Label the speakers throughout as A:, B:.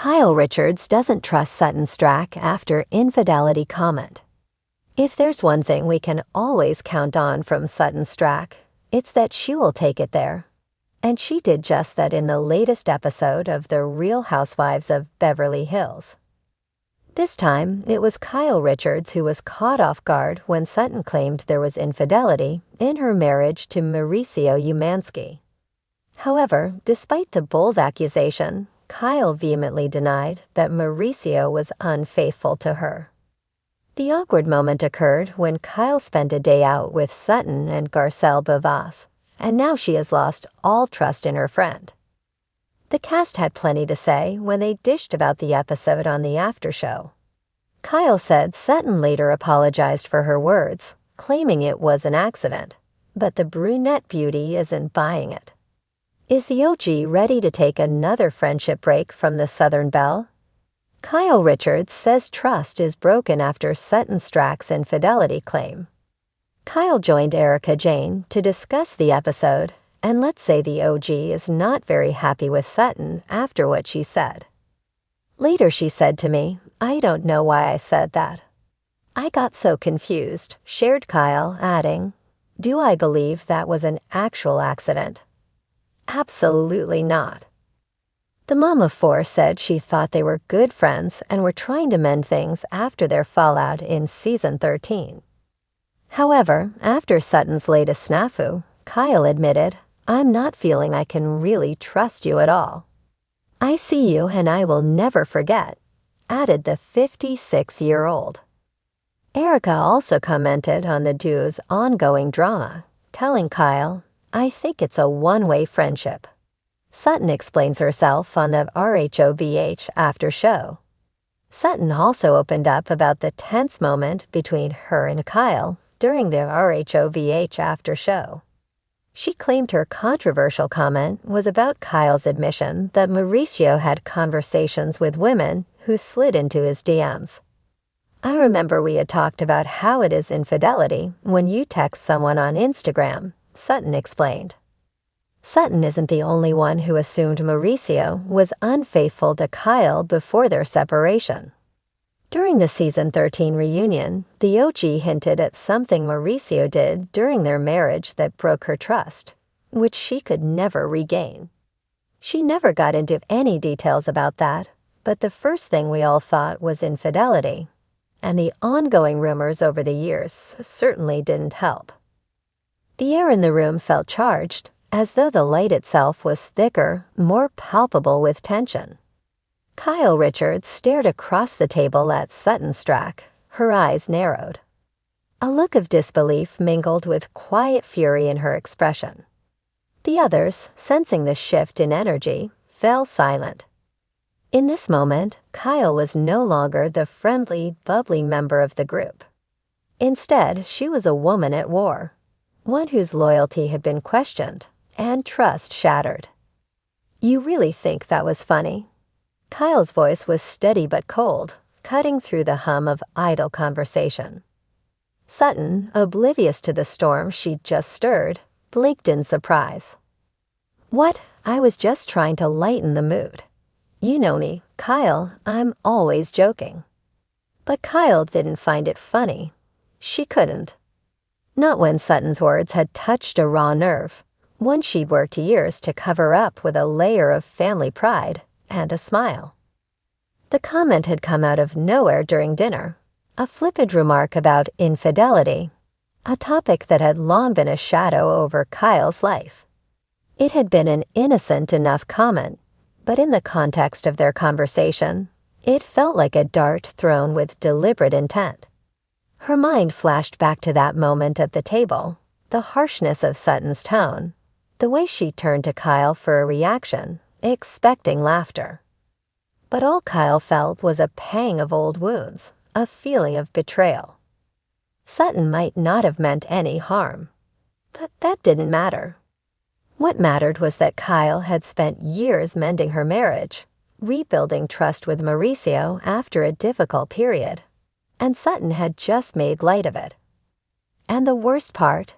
A: Kyle Richards doesn't trust Sutton Stracke after infidelity comment. If there's one thing we can always count on from Sutton Stracke, it's that she will take it there. And she did just that in the latest episode of The Real Housewives of Beverly Hills. This time, it was Kyle Richards who was caught off guard when Sutton claimed there was infidelity in her marriage to Mauricio Umansky. However, despite the bold accusation, Kyle vehemently denied that Mauricio was unfaithful to her. The awkward moment occurred when Kyle spent a day out with Sutton and Garcelle Bavas, and now she has lost all trust in her friend. The cast had plenty to say when they dished about the episode on the after show. Kyle said Sutton later apologized for her words, claiming it was an accident, but the brunette beauty isn't buying it. Is the OG ready to take another friendship break from the Southern Belle? Kyle Richards says trust is broken after Sutton Stracke's infidelity claim. Kyle joined Erica Jane to discuss the episode, and let's say the OG is not very happy with Sutton after what she said. Later she said to me, "I don't know why I said that. I got so confused," shared Kyle, adding, "Do I believe that was an actual accident? Absolutely not." The mom of four said she thought they were good friends and were trying to mend things after their fallout in season 13. However, after Sutton's latest snafu, Kyle admitted, "I'm not feeling I can really trust you at all. I see you and I will never forget," added the 56-year-old. Erica also commented on the duo's ongoing drama, telling Kyle, "I think it's a one-way friendship." Sutton explains herself on the RHOVH after show. Sutton also opened up about the tense moment between her and Kyle during the RHOVH after show. She claimed her controversial comment was about Kyle's admission that Mauricio had conversations with women who slid into his DMs. "I remember we had talked about how it is infidelity when you text someone on Instagram," Sutton explained. Sutton isn't the only one who assumed Mauricio was unfaithful to Kyle before their separation. During the season 13 reunion, the OG hinted at something Mauricio did during their marriage that broke her trust, which she could never regain. She never got into any details about that, but the first thing we all thought was infidelity, and the ongoing rumors over the years certainly didn't help. The air in the room felt charged, as though the light itself was thicker, more palpable with tension. Kyle Richards stared across the table at Sutton Stracke, her eyes narrowed. A look of disbelief mingled with quiet fury in her expression. The others, sensing the shift in energy, fell silent. In this moment, Kyle was no longer the friendly, bubbly member of the group. Instead, she was a woman at war, one whose loyalty had been questioned and trust shattered. "You really think that was funny?" Kyle's voice was steady but cold, cutting through the hum of idle conversation. Sutton, oblivious to the storm she'd just stirred, blinked in surprise. "What? I was just trying to lighten the mood. You know me, Kyle, I'm always joking." But Kyle didn't find it funny. She couldn't. Not when Sutton's words had touched a raw nerve, one she'd worked years to cover up with a layer of family pride and a smile. The comment had come out of nowhere during dinner, a flippant remark about infidelity, a topic that had long been a shadow over Kyle's life. It had been an innocent enough comment, but in the context of their conversation, it felt like a dart thrown with deliberate intent. Her mind flashed back to that moment at the table, the harshness of Sutton's tone, the way she turned to Kyle for a reaction, expecting laughter. But all Kyle felt was a pang of old wounds, a feeling of betrayal. Sutton might not have meant any harm, but that didn't matter. What mattered was that Kyle had spent years mending her marriage, rebuilding trust with Mauricio after a difficult period, and Sutton had just made light of it. And the worst part?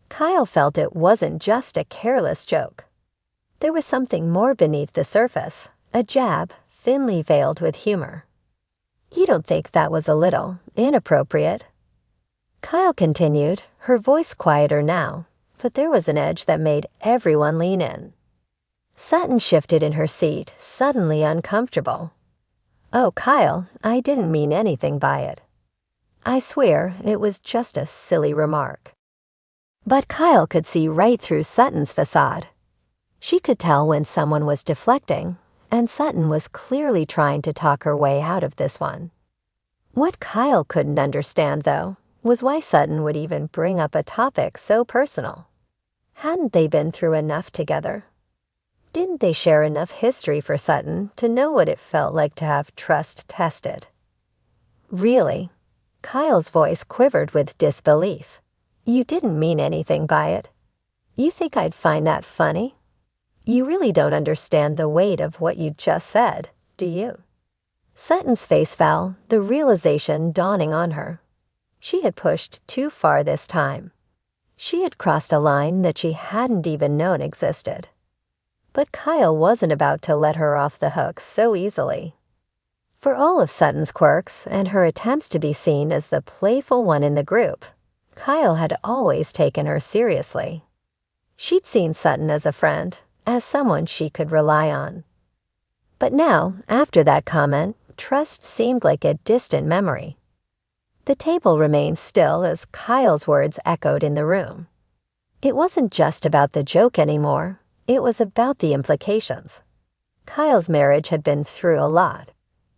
A: Kyle felt it wasn't just a careless joke. There was something more beneath the surface, a jab, thinly veiled with humor. "You don't think that was a little inappropriate?" Kyle continued, her voice quieter now, but there was an edge that made everyone lean in. Sutton shifted in her seat, suddenly uncomfortable. "Oh, Kyle, I didn't mean anything by it. I swear it was just a silly remark." But Kyle could see right through Sutton's facade. She could tell when someone was deflecting, and Sutton was clearly trying to talk her way out of this one. What Kyle couldn't understand, though, was why Sutton would even bring up a topic so personal. Hadn't they been through enough together? Didn't they share enough history for Sutton to know what it felt like to have trust tested? "Really?" Kyle's voice quivered with disbelief. "You didn't mean anything by it? You think I'd find that funny? You really don't understand the weight of what you just said, do you?" Sutton's face fell, the realization dawning on her. She had pushed too far this time. She had crossed a line that she hadn't even known existed. But Kyle wasn't about to let her off the hook so easily. For all of Sutton's quirks and her attempts to be seen as the playful one in the group, Kyle had always taken her seriously. She'd seen Sutton as a friend, as someone she could rely on. But now, after that comment, trust seemed like a distant memory. The table remained still as Kyle's words echoed in the room. It wasn't just about the joke anymore, it was about the implications. Kyle's marriage had been through a lot.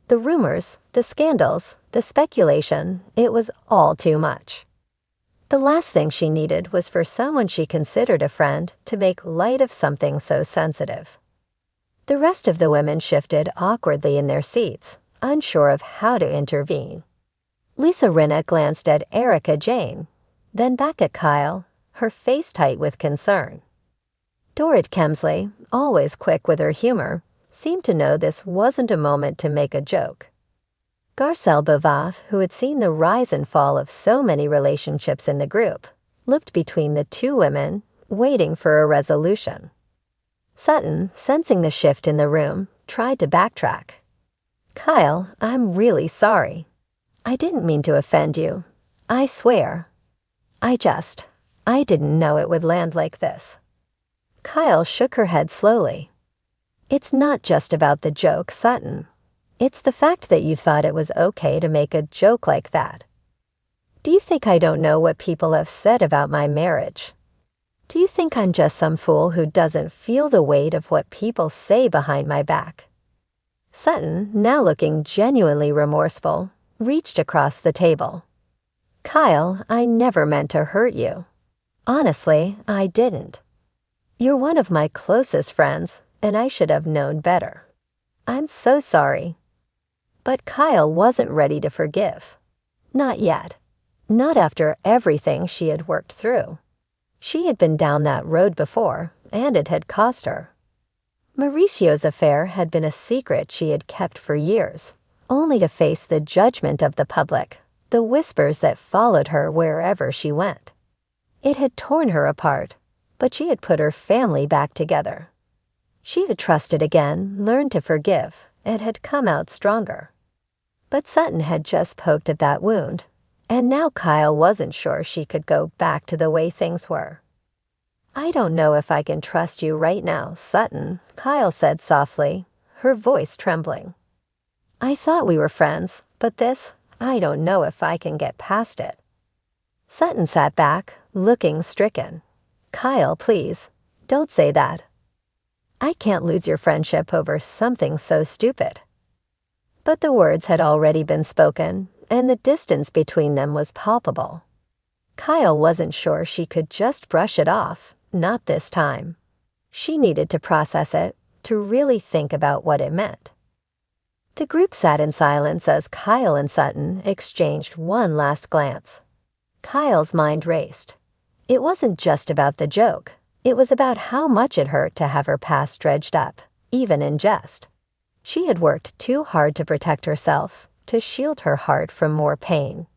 A: The rumors, the scandals, the speculation, it was all too much. The last thing she needed was for someone she considered a friend to make light of something so sensitive. The rest of the women shifted awkwardly in their seats, unsure of how to intervene. Lisa Rinna glanced at Erica Jane, then back at Kyle, her face tight with concern. Dorrit Kemsley, always quick with her humor, seemed to know this wasn't a moment to make a joke. Garcelle Bavaf, who had seen the rise and fall of so many relationships in the group, looked between the two women, waiting for a resolution. Sutton, sensing the shift in the room, tried to backtrack. "Kyle, I'm really sorry. I didn't mean to offend you. I swear. I didn't know it would land like this." Kyle shook her head slowly. "It's not just about the joke, Sutton. It's the fact that you thought it was okay to make a joke like that. Do you think I don't know what people have said about my marriage? Do you think I'm just some fool who doesn't feel the weight of what people say behind my back?" Sutton, now looking genuinely remorseful, reached across the table. "Kyle, I never meant to hurt you. Honestly, I didn't. You're one of my closest friends, and I should have known better. I'm so sorry." But Kyle wasn't ready to forgive. Not yet. Not after everything she had worked through. She had been down that road before, and it had cost her. Mauricio's affair had been a secret she had kept for years, only to face the judgment of the public, the whispers that followed her wherever she went. It had torn her apart, but she had put her family back together. She had trusted again, learned to forgive, and had come out stronger. But Sutton had just poked at that wound, and now Kyle wasn't sure she could go back to the way things were. "I don't know if I can trust you right now, Sutton," Kyle said softly, her voice trembling. "I thought we were friends, but this, I don't know if I can get past it." Sutton sat back, looking stricken. "Kyle, please, don't say that. I can't lose your friendship over something so stupid." But the words had already been spoken, and the distance between them was palpable. Kyle wasn't sure she could just brush it off, not this time. She needed to process it, to really think about what it meant. The group sat in silence as Kyle and Sutton exchanged one last glance. Kyle's mind raced. It wasn't just about the joke. It was about how much it hurt to have her past dredged up, even in jest. She had worked too hard to protect herself, to shield her heart from more pain.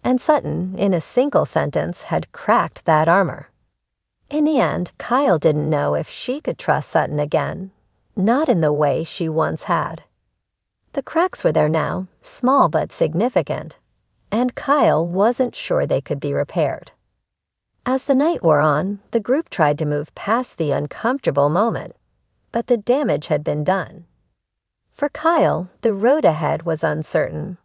A: And Sutton, in a single sentence, had cracked that armor. In the end, Kyle didn't know if she could trust Sutton again, not in the way she once had. The cracks were there now, small but significant, and Kyle wasn't sure they could be repaired. As the night wore on, the group tried to move past the uncomfortable moment, but the damage had been done. For Kyle, the road ahead was uncertain.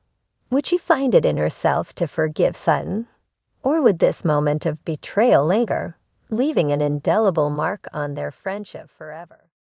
A: Would she find it in herself to forgive Sutton? Or would this moment of betrayal linger, leaving an indelible mark on their friendship forever?